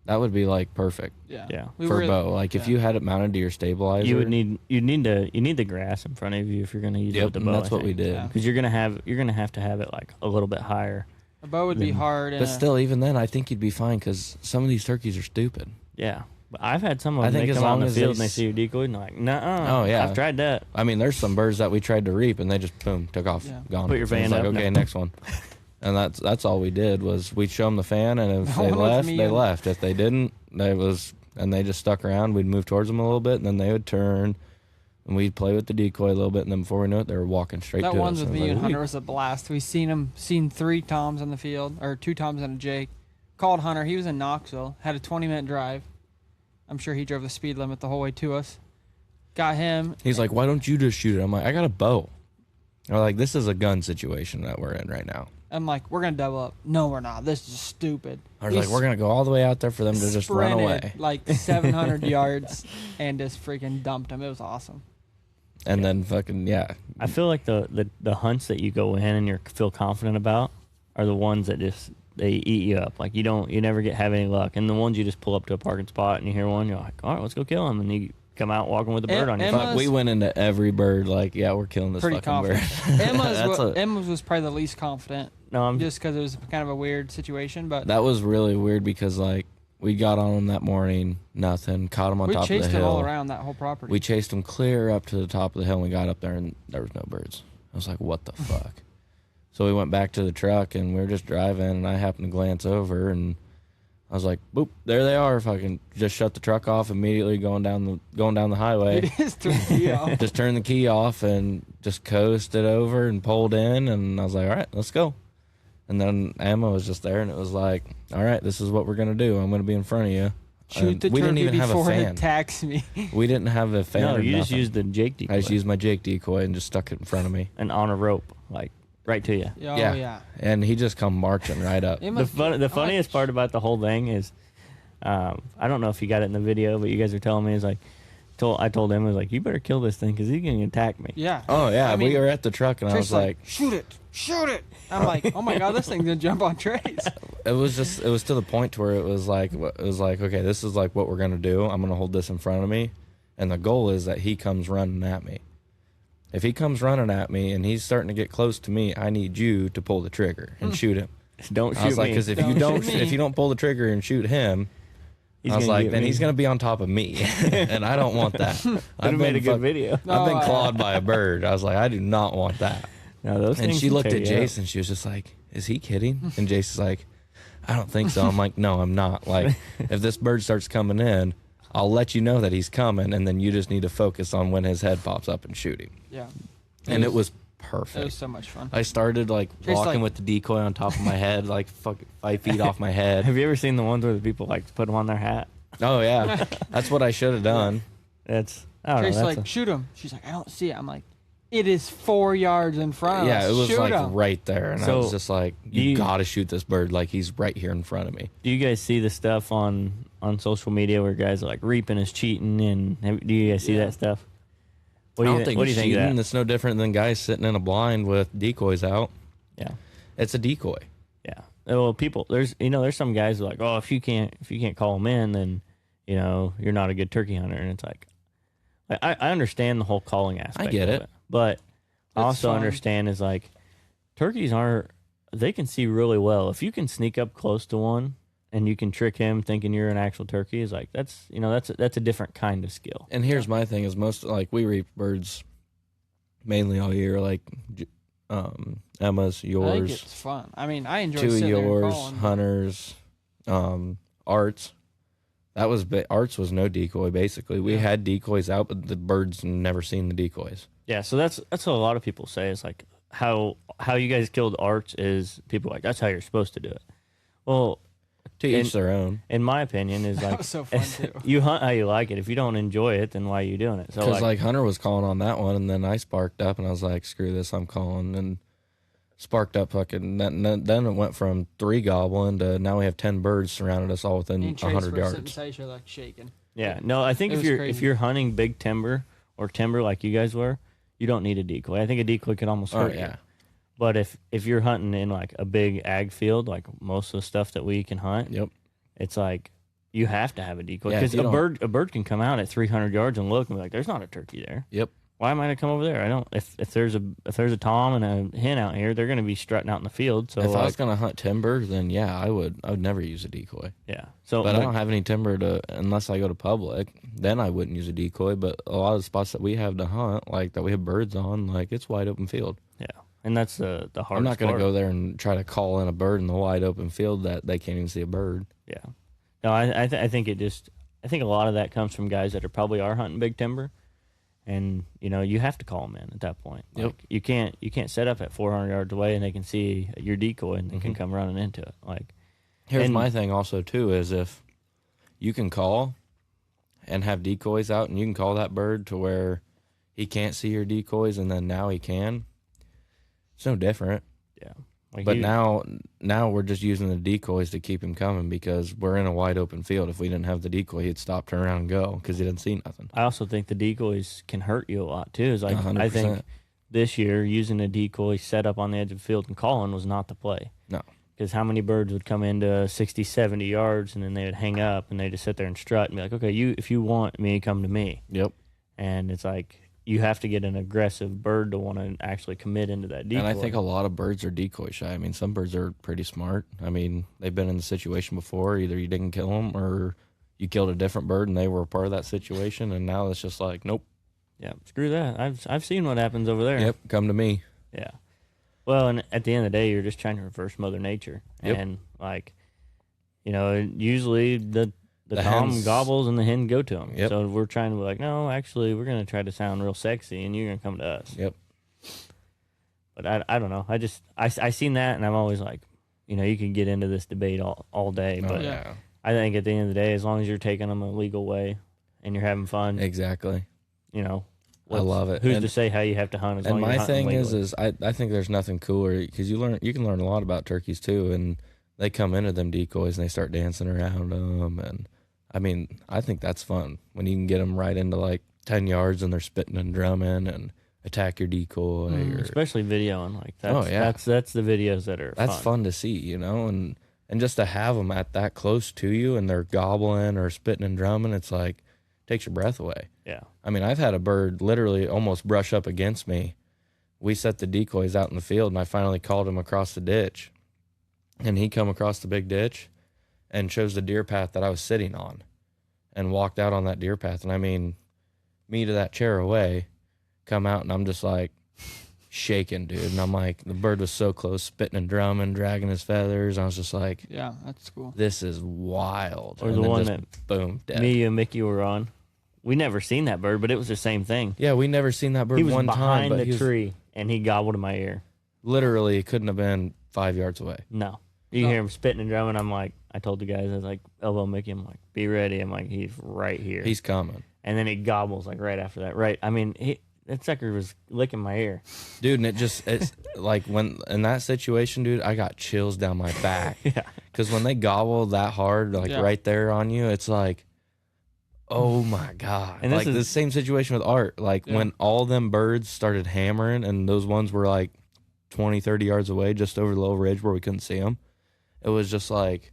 that would be like perfect Yeah. Yeah. We for were- a bow. Like if yeah. you had it mounted to your stabilizer, You need the grass in front of you if you're gonna use it Yep, with the and bow. that's what we did. Yeah. Because you're gonna have to have it like a little bit higher. A bow would be hard. But still, even then, I think you'd be fine because some of these turkeys are stupid. Yeah, but I've had some of I them. think They as come out in long the as field they and they s- see your decoy and they're like, "Nah, Oh, yeah. I've tried that." I mean, there's some birds that we tried to reap and they just boom took off, Yeah. gone. Put your And it's van like, up. okay, No. next one. And that's all we did was we'd show them the fan, and if No they one was left, me they and- left. If they didn't, they just stuck around. We'd move towards them a little bit, and then they would turn, and we'd play with the decoy a little bit, and then before we knew it, they were walking straight That to one us. with And I me was and like, Hunter was a blast. We seen 3 toms in the field, or 2 toms and a Jake. Called Hunter. He was in Knoxville. Had a 20-minute drive. I'm sure he drove the speed limit the whole way to us. Got him. He's like, why don't you just shoot it? I'm like, I got a bow. They're like, this is a gun situation that we're in right now. I'm like, we're gonna double up. No, we're not. This is stupid. I was like, we're gonna go all the way out there for them to just run sprinted away. like 700 yards and just freaking dumped him. It was awesome. And then fucking I feel like the hunts that you go in and you feel confident about are the ones that just they eat you up. Like you never have any luck. And the ones you just pull up to a parking spot and you hear one, you're like, all right, let's go kill him. And you come out walking with a bird on your Emma's- phone. Fuck, we went into every bird like, yeah, we're killing this Pretty fucking bird. confident. Emma's was probably the least confident, No, I'm just because it was kind of a weird situation. But That was really weird because like we got on him that morning, nothing. Caught him on we top of the chased hill. him all around that whole property. We chased him clear up to the top of the hill, and we got up there, and there was no birds. I was like, what the fuck? So we went back to the truck, and we were just driving, and I happened to glance over, and I was like, boop, there they are. Fucking just shut the truck off immediately, going down the highway. It is 3 off. Just turned the key off and just coasted over and pulled in, and I was like, all right, let's go. And then Emma was just there, and it was like, all right, this is what we're gonna do. I'm gonna be in front of you. Shoot And the we didn't turkey even have a before it fan. attacks me. We didn't have a fan. no, or you just nothing. used the Jake decoy. I just used my Jake decoy and just stuck it in front of me. and on a rope, like right to you. Oh yeah. And he just come marching right up. Emma's- The I'm like, funniest part about the whole thing is, I don't know if you got it in the video, but you guys were telling me is like, I told him I was like, you better kill this thing because he's gonna attack me. Yeah. Oh yeah, I mean, we were at the truck and I was Tracy's like, shoot it. I'm like, oh my god, this thing's gonna jump on Trace. it was to the point to where it was like, okay, this is like what we're gonna do. I'm gonna hold this in front of me, and the goal is that he comes running at me. If he comes running at me and he's starting to get close to me, I need you to pull the trigger and shoot him. Don't shoot I was like, me. because if Don't shoot me. you don't pull the trigger and shoot him, He's I was gonna like, get then me. he's gonna be on top of me, and I don't want that. Would have made a good video. I've been No, clawed by a bird. I was like, I do not want that. No, those And things she can looked tear at you up. Jason. She was just like, is he kidding? And Jason's like, I don't think so. I'm like, no, I'm not. Like, if this bird starts coming in, I'll let you know that he's coming, and then you just need to focus on when his head pops up and shoot him. Yeah. And it was It perfect. was so much fun. I started like Just walking like- with the decoy on top of my head, like fucking 5 feet off my head. Have you ever seen the ones where the people like put them on their hat? Oh yeah, that's what I should have done. That's I don't know. Trace's That's like, shoot him. She's like, I don't see it. I'm like, it is 4 yards in front of us. Yeah, it was Shoot like him. right there, and I So, was just like, do you you- gotta shoot this bird like he's right here in front of me. do you guys see the stuff on social media where guys are like reaping is cheating do you guys see Yeah. that stuff? I don't think what do you it's think of cheating. that? It's no different than guys sitting in a blind with decoys out. Yeah. It's a decoy. Yeah. Well, there's some guys who are like, oh, if you can't call them in, then you're not a good turkey hunter, and it's like, I understand the whole calling aspect. get of it. But I It's also fun. understand is like, turkeys they can see really well. If you can sneak up close to one and you can trick him thinking you're an actual turkey, is like that's a different kind of skill. And here's my thing: is most like we reap birds mainly all year. Like Emma's, I think yours, it's fun. I mean, I enjoy 2 of sitting there and yours, calling. Hunter's, Arts. That was Arts was no decoy. Basically, we Yeah. had decoys out, but the birds never seen the decoys. Yeah, so that's what a lot of people say is like how you guys killed Arch is people are like that's how you're supposed to do it. Well, To each their own. in my opinion, is That like was so fun too. you hunt how you like it. If you don't enjoy it, then why are you doing it? So Because like Hunter was calling on that one, and then I sparked up, and I was like, "Screw this, I'm calling." And sparked up fucking. Then it went from 3 gobbling to now we have 10 birds surrounded us all within Me and Trace 100 were sitting yards. beside each other, like shaking. yeah, no, I think It if was you're crazy. if you're hunting big timber or timber like you guys were, you don't need a decoy. I think a decoy could almost Oh hurt yeah, you. But if you're hunting in like a big ag field, like most of the stuff that we can hunt, yep. it's like you have to have a decoy Yeah, because if you a bird can come out at 300 yards and look and be like, "There's not a turkey there." Yep. Why am I gonna come over there? I don't. If there's a tom and a hen out here, they're gonna be strutting out in the field. So If I was gonna hunt timber, then yeah, I would never use a decoy. yeah. So But I don't have any timber to unless I go to public. Then I wouldn't use a decoy. But a lot of the spots that we have to hunt, like that we have birds on, like it's wide open field. yeah, and that's the hardest. I'm not gonna part. go there and try to call in a bird in the wide open field that they can't even see a bird. Yeah. No, I think it just I think a lot of that comes from guys that probably are hunting big timber, and you have to call them in at that point. Yep. Like, you can't set up at 400 yards away and they can see your decoy and they can come running into it. Like Here's my thing also too is if you can call and have decoys out and you can call that bird to where he can't see your decoys and then now he can. It's no different. yeah. Like But now we're just using the decoys to keep him coming because we're in a wide open field. If we didn't have the decoy, he'd stop, turn around, and go because he didn't see nothing. I also think the decoys can hurt you a lot too. Is like 100%. I think this year using a decoy set up on the edge of the field and calling was not the play. No. Because how many birds would come into 60, 70 yards and then they would hang up and they just sit there and strut and be like, okay, if you want me, come to me. Yep. And it's like you have to get an aggressive bird to want to actually commit into that decoy. And I think a lot of birds are decoy shy. I mean, some birds are pretty smart. I mean, they've been in the situation before. Either you didn't kill them or you killed a different bird and they were a part of that situation. And now it's just like, nope. Yeah, screw that. I've seen what happens over there. Yep, come to me. Yeah. Well, and at the end of the day, you're just trying to reverse Mother Nature. Yep. And, like, usually the The tom hens- gobbles and the hen go to him. Yep. So we're trying to be like, no, actually, we're going to try to sound real sexy, and you're going to come to us. Yep. But I don't know. I seen that, and I'm always like, you can get into this debate all day. But yeah. I think at the end of the day, as long as you're taking them a legal way and you're having fun, Exactly. I what's- love it. Who's And- to say how you have to hunt? As And long as my you're hunting thing legally. is I think there's nothing cooler because you can learn a lot about turkeys too, and they come into them decoys and they start dancing around them, and I mean I think that's fun when you can get them right into like 10 yards and they're spitting and drumming and attack your decoy. Or, especially videoing like that. yeah. That's the videos that are that's fun to see, and just to have them at that close to you and they're gobbling or spitting and drumming, it's like takes your breath away. Yeah. I mean, I've had a bird literally almost brush up against me. We set the decoys out in the field, and I finally called him across the ditch. And he come across the big ditch and chose the deer path that I was sitting on and walked out on that deer path. And I mean, me to that chair away, come out, and I'm just like shaking, dude. And I'm like, the bird was so close, spitting and drumming, dragging his feathers. I was just like, Yeah, that's cool. this is wild. Or And the then one just that boom, dead. me and Mickey were on. We never seen that bird, but it was the same thing. Yeah, we never seen that bird He was one time, behind but the he was tree and he gobbled in my ear. literally couldn't have been 5 yards away. No. You No. hear him spitting and drumming. I'm like, I told the guys, I was like, elbow Mickey. I'm like, be ready. I'm like, he's right here. He's coming. And then he gobbles like right after that. Right. I mean, that sucker was licking my ear. Dude, and it's like when in that situation, dude, I got chills down my back. Yeah. Because when they gobble that hard, like Yeah. right there on you, it's like, oh my God. And this like is- the same situation with Art. Like Yeah. when all them birds started hammering and those ones were like 20, 30 yards away, just over the little ridge where we couldn't see them, it was just like,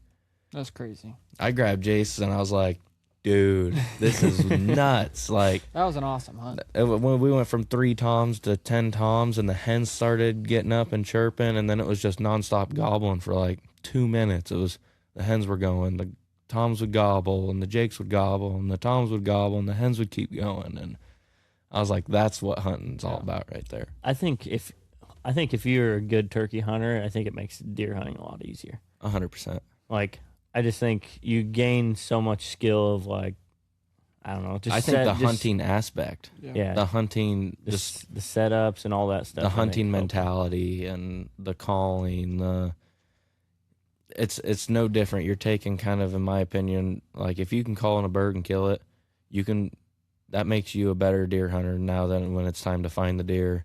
That's crazy. I grabbed Jace and I was like, dude, this is nuts. Like, That was an awesome hunt. when we went from 3 toms to 10 toms and the hens started getting up and chirping, and then it was just nonstop gobbling for like 2 minutes. It was the hens were going, the toms would gobble and the jakes would gobble and the toms would gobble and the hens would keep going, and I was like, that's what hunting's all about right there. I think if you're a good turkey hunter, I think it makes deer hunting a lot easier. 100%. Like, I just think you gain so much skill of like, I don't know. Just I think set- the just- hunting aspect, yeah, the hunting, the, just the setups and all that stuff. the I think hunting help. mentality and the calling, it's no different. You're taking kind of, in my opinion, like if you can call in a bird and kill it, that makes you a better deer hunter now than when it's time to find the deer,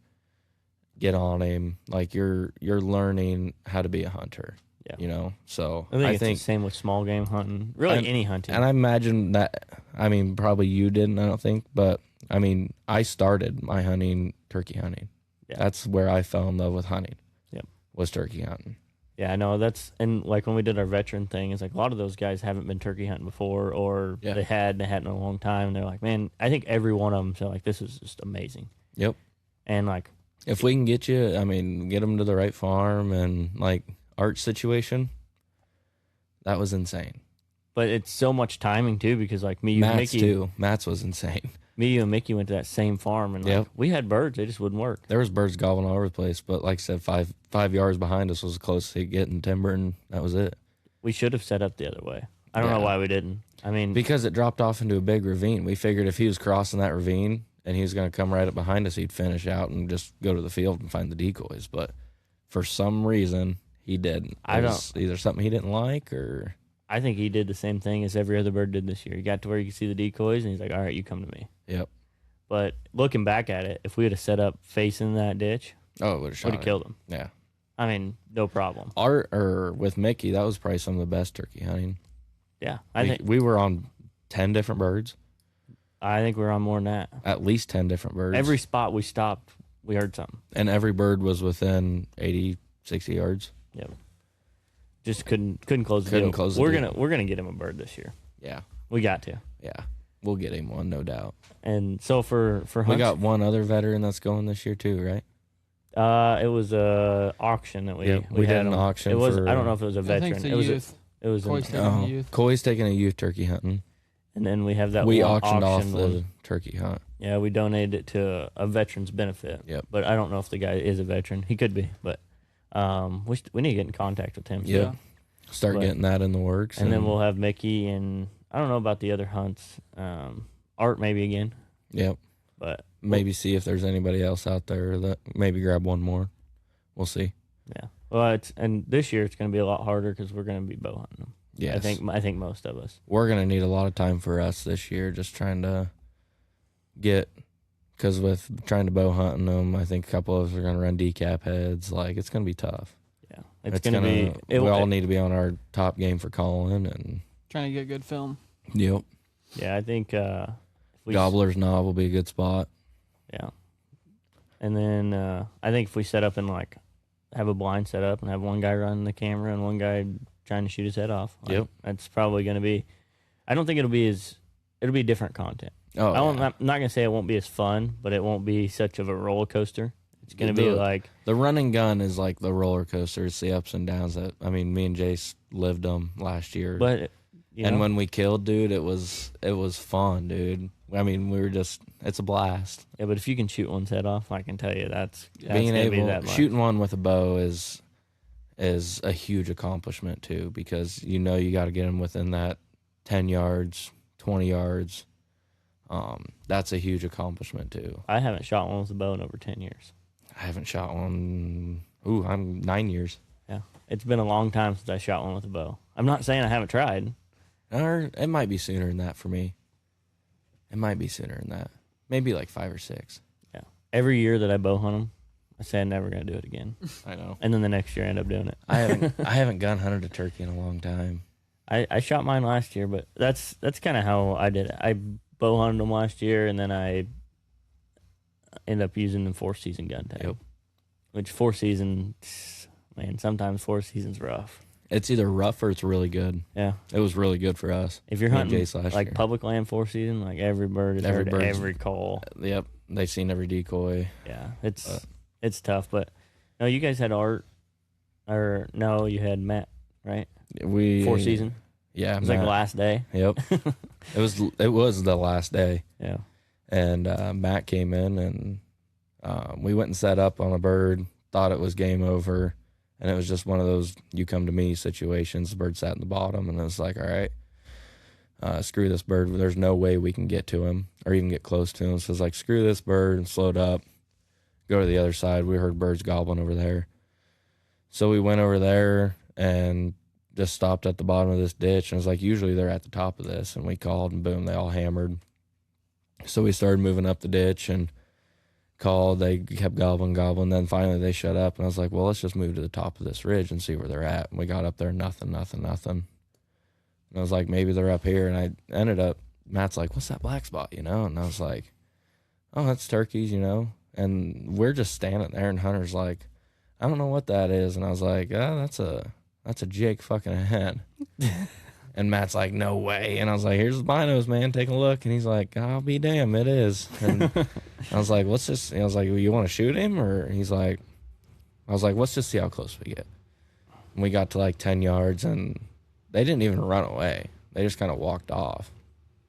get on him. Like you're learning how to be a hunter. Yeah. So I think it's the same with small game hunting. Really, And- any hunting. and I imagine that, I mean, probably you didn't, I don't think, but I mean, I started my hunting turkey hunting. Yeah. That's where I fell in love with hunting. Yep. Was turkey hunting. Yeah, I know and like when we did our veteran thing, it's like a lot of those guys haven't been turkey hunting before, or Yeah. they hadn't in a long time. And they're like, man, I think every one of them said like, this is just amazing. Yep. And like, If we can get you, I mean, get them to the right farm and like Art's situation, that was insane. but it's so much timing too, because like me, you, and Matt's Mickey, too. Matt's was insane. me, you, and Mickey went to that same farm, and like, Yep. we had birds, they just wouldn't work. There was birds gobbling all over the place, but like I said, five yards behind us was the closest to getting timber, and that was it. We should have set up the other way. I don't know Yeah. why we didn't. I mean, Because it dropped off into a big ravine. We figured if he was crossing that ravine and he was going to come right up behind us, he'd finish out and just go to the field and find the decoys. But for some reason, he didn't. I It don't- was either something he didn't like or I think he did the same thing as every other bird did this year. He got to where you could see the decoys, and he's like, all right, you come to me. yep. But looking back at it, if we would have set up facing that ditch, Oh, it would have shot would have him. killed him. Yeah. I mean, no problem. Art or with Mickey, that was probably some of the best turkey hunting. Yeah, We were on 10 different birds, I think we're on more than that. at least 10 different birds. Every spot we stopped, we heard something. and every bird was within 80, 60 yards. Yep. Just couldn't close the Couldn't deal. close the we're deal. gonna get him a bird this year. Yeah. We got to. Yeah. We'll get him one, no doubt. And so for We hunts, got one other veteran that's going this year too, right? it was a auction that we Yep, we did had an him. auction It was for- I don't know if it was a I veteran. think it's It was youth. it was Coy's an, taking Oh, a youth. Coy's taking a youth turkey hunting. and then we have that We one auctioned off auction the one. turkey hunt. Yeah, we donated it to a veteran's benefit. Yep. But I don't know if the guy is a veteran. He could be, but we need to get in contact with him. Yep. too. Start But- getting that in the works. And then we'll have Mickey, and I don't know about the other hunts. Art maybe again, Yep. but Maybe see if there's anybody else out there that maybe grab one more. We'll see. yeah. Well, and this year it's going to be a lot harder because we're going to be bow hunting them. Yes. I think most of us. We're going to need a lot of time for us this year just trying to get, because with trying to bow hunting them, I think a couple of us are going to run decap heads. Like, it's going to be tough. Yeah, it's going to be. It, we all need to be on our top game for calling. And Trying to get good film. yep. Yeah, I think if we Gobbler's Knob will be a good spot. Yeah, and then I think if we set up and like have a blind set up and have one guy running the camera and one guy trying to shoot his head off. Like, Yep. that's probably going to be. I don't think it'll be different content. Oh, I'm yeah. not going to say it won't be as fun, but it won't be such of a roller coaster. It's going to be like, The run and gun is like the roller coaster. It's the ups and downs that, I mean, me and Jace lived them last year. but you and know, when we killed, dude, it was fun, dude. I mean, we were just, it's a blast. yeah, but if you can shoot one's head off, I can tell you that's Being gonna be able, that much. shooting one with a bow is a huge accomplishment too, because you know you got to get them within that 10 yards, 20 yards. That's a huge accomplishment too. I haven't shot one with a bow in over 10 years. I haven't shot one. Ooh, I'm 9 years. Yeah, it's been a long time since I shot one with a bow. I'm not saying I haven't tried. Or it might be sooner than that for me. It might be sooner than that. Maybe like 5 or 6. Yeah, every year that I bow hunt them, I say I'm never gonna do it again, I know. and then the next year I end up doing it. I haven't gun hunted a turkey in a long time. I shot mine last year, but that's kind of how I did it. I bow hunted them last year, and then I ended up using the 4-season gun tag. Yep. Which 4-season, man, sometimes 4-season's rough. It's either rough or it's really good. Yeah, It was really good for us. if you're Me and hunting Jace last like year. public land 4-season, like every bird is Every heard bird's- every call. Yep, they've seen every decoy. Yeah, it's tough, but no, you guys had Art, or no, you had Matt, right? We 4-season. Yeah, It was like the Matt. last day. Yep, it was the last day, Yeah. and Matt came in and we went and set up on a bird. Thought it was game over, and it was just one of those you come to me situations. The bird sat in the bottom, and it was like, all right, screw this bird. There's no way we can get to him or even get close to him. So it's like, screw this bird, and slowed up. Go to the other side. We heard birds gobbling over there. So we went over there and just stopped at the bottom of this ditch. And it was like, usually they're at the top of this. And we called, and boom, they all hammered. So we started moving up the ditch and called. They kept gobbling. Then finally they shut up. And I was like, well, let's just move to the top of this ridge and see where they're at. And we got up there, nothing. And I was like, maybe they're up here. And I ended up, Matt's like, what's that black spot, And I was like, oh, that's turkeys, And we're just standing there, and Hunter's like, I don't know what that is. And I was like, oh, that's a Jake fucking hen. And Matt's like, no way. And I was like, here's the binos, man. Take a look. And he's like, I'll be damn, it is. And I was like, what's this? And I was like, well, you want to shoot him? Or he's like, I was like, let's just see how close we get. And we got to like 10 yards, and they didn't even run away. They just kind of walked off.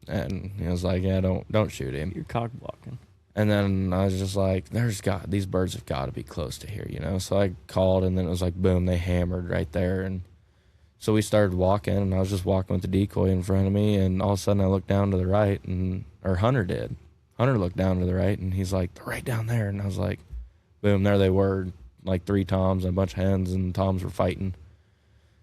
And he was like, yeah, don't shoot him. You're cock blocking. And then I was just like, these birds have got to be close to here, you know? So I called, and then it was like, boom, they hammered right there. And so we started walking, and I was just walking with the decoy in front of me, and all of a sudden I looked down to the right, or Hunter did. Hunter looked down to the right, and he's like, they're right down there. And I was like, boom, there they were, like 3 toms and a bunch of hens, and the toms were fighting.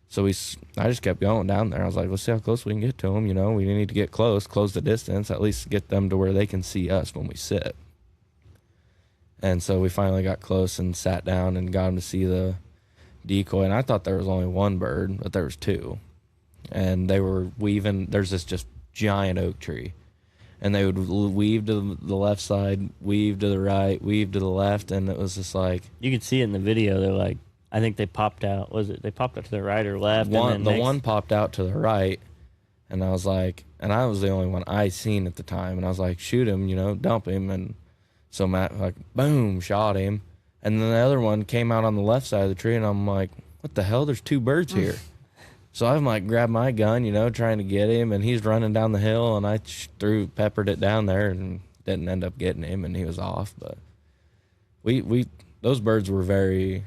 So I just kept going down there. I was like, let's see how close we can get to them. You know, we need to get close the distance, at least get them to where they can see us when we sit. And so we finally got close and sat down and got them to see the decoy. And I thought there was only one bird, but there was 2. And they were weaving. There's this just giant oak tree. And they would weave to the left side, weave to the right, weave to the left. And it was just like, You could see it in the video. They're like, I think they popped out. They popped out to the right or left? one popped out to the right. And I was like, and I was the only one I seen at the time. And I was like, shoot him, you know, dump him. And so Matt, like, boom, shot him. And then the other one came out on the left side of the tree. And I'm like, what the hell? There's 2 birds here. So I'm like, grabbed my gun, you know, trying to get him. And he's running down the hill. And I peppered it down there and didn't end up getting him. And he was off. But those birds were very,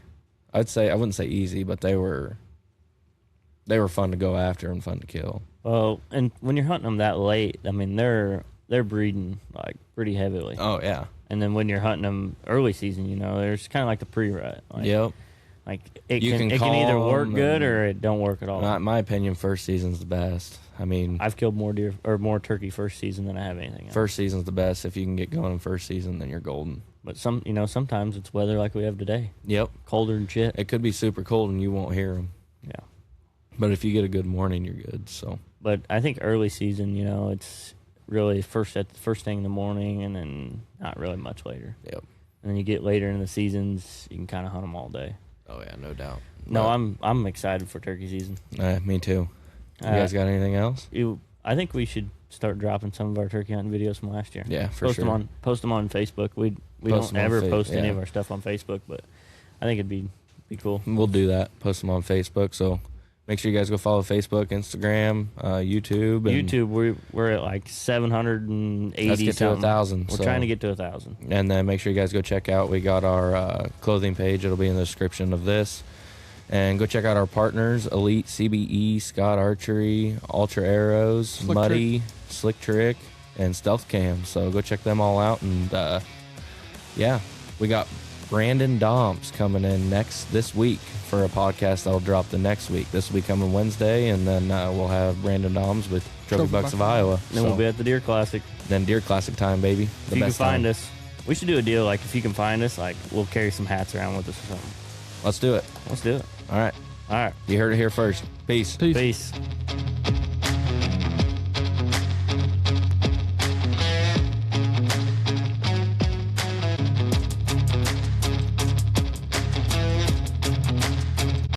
I wouldn't say easy, but they were fun to go after and fun to kill. Well, and when you're hunting them that late, I mean, they're breeding like pretty heavily. Oh, yeah. And then when you're hunting them early season, you know, there's kind of like the pre-rut. Like, Yep. Like it You can can either call work 'em good and- or it don't work at all. In my opinion, first season's the best. I mean, I've killed more deer or more turkey first season than I have anything else. first season's the best. If you can get going in first season, then you're golden. But sometimes it's weather like we have today, Yep. colder and shit. It could be super cold and you won't hear them. Yeah. But if you get a good morning, you're good. So But I think early season, you know, it's really first thing in the morning, and then not really much later. Yep. And then you get later in the seasons, you can kind of hunt them all day. Oh yeah, no doubt. No, I'm excited for turkey season. Me too. You guys got anything else? I think we should start dropping some of our turkey hunting videos from last year. Yeah, for post sure. Post them on Facebook. We Post don't them on ever post any yeah. of our stuff on Facebook, but I think it'd be cool. We'll do that. Post them on Facebook. So make sure you guys go follow Facebook, Instagram, YouTube. And YouTube, we're at like 780. let's get to something. 1,000. We're trying to get to 1,000. And then make sure you guys go check out. We got our clothing page. It'll be in the description of this. And go check out our partners: Elite CBE, Scott Archery, Ultra Arrows, Slick Muddy, Slick Trick, and Stealth Cam. So go check them all out. And yeah, we got Brandon Doms coming in this week for a podcast that'll drop the next week. This will be coming Wednesday, and then we'll have Brandon Doms with Trophy Bucks of Iowa. Then we'll be at the Deer Classic. Then Deer Classic time, baby. If you can find us, we should do a deal. Like if you can find us, like we'll carry some hats around with us or something. Let's do it. Let's do it. All right. All right. You heard it here first. Peace. Peace. Peace.